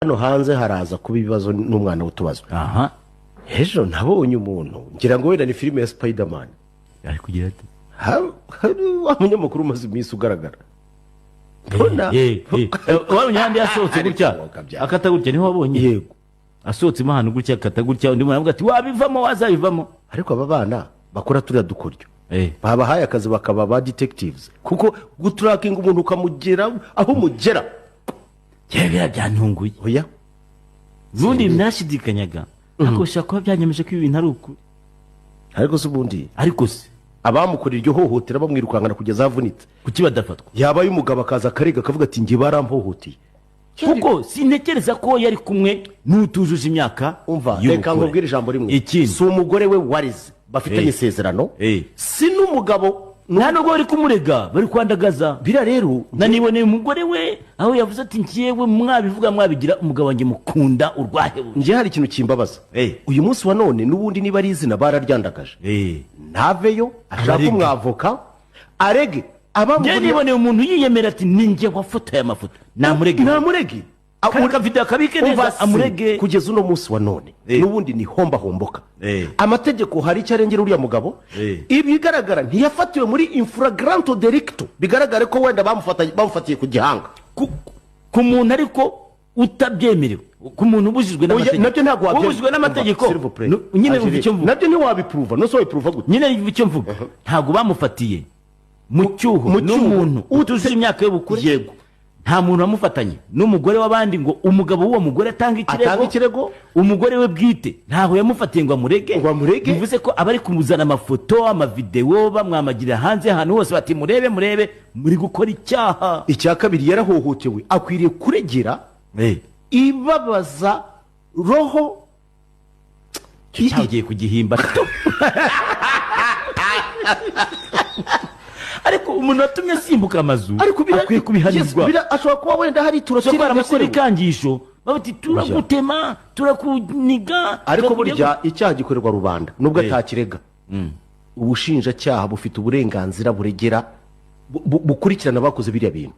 hano hanze haraza kuba ibibazo n'umwana w'utubazo. aha Ejo nabonye umuntu ngira ngo wenda ni filime ya Spiderman. ari kugira ati Hari umunyamakuru umaze iminsi ugaragara. wabonye handi yasohotse gutya akata gutya niho wabonye Yego. asohotse mahano gutya akata gutya undi muntu avuga ati wabivamo wazabivamo Ariko aba bana bakora turiya dukoryo. Babahaye akazi bakaba ba detectives. Kuko guturakinga umuntu ukamugera aho mugera. yebya byantunguye Oya. nundi nashidikanyaga akosha ko byanyemeje ko ibintu ari ukuri Ariko se ubundi ariko se abamukorera iryo hohotera bamwirukangana kugeza avunitse. kuki badafatwa Yabaye umugabo akaza akarega akavuga ati nge barampohoteye. kuko sintekereza ko yari kumwe n'utujuje imyaka Umva reka nkubwire ijambo rimwe. Ikindi. Si umugore we warize bafitanye isezerano. Si n'umugabo nta nubwo bari kumurega bari kwandagaza bira rero naniboneye umugore we aho yavuze ati ngiyewe mwabivuga mwabigira umugabo wanjye mukunda urwahe nje hari ikintu kimbabaza. Uyu munsi wa none nubundi niba ari izina bararyandagaje. Naveyo ashaka umwavoka arege njye niboneye umuntu yiyemera ati ninjye wafotoye amafoto namurege akareka video akabike neza amurege kugeza uno munsi wa none nubundi ni homboka. Amategeko hari icyo arengera uriya mugabo. Ibi bigaragara ntiyafatiwe muri infragranto delicto bigaragare ko wenda bamufatiye ku gihanga ku muntu ariko utabyemerewe ku muntu ubujijwe n'amategeko nabyo ntabwo ubujijwe n'amategeko nyine umva icyo mvuga nabyo ntiwabipuruva no so wabipuruva gute nyine umva icyo mvuga ntabwo bamufatiye mu cyuho n'umuntu utujuje imyaka y'ubukure yego nta muntu wamufatanye n'umugore w'abandi ngo umugabo w'uwo mugore atanga ikirego umugore we bwite ntaho yamufatiye ngo amurege bivuze ko abari kumuzana amafoto amavideo bamwamagirira hanze ahantu hose bati murebe muri gukora icyaha. Icya kabiri yarahohotewe akwiriye kuregera ibabaza roho cyagiye kugihimba ariko umuntu watumye asimbuka amazu akwiye kubihanirwa ashobora kuba wenda hari turashyira amakuru ikangisho bati turagutema turakuniga ariko burya icyaha gikorerwa rubanda nubwo atakirega. Ubushinjacyaha bufite uburenganzira buregera bukurikirana bakoze biriya bintu.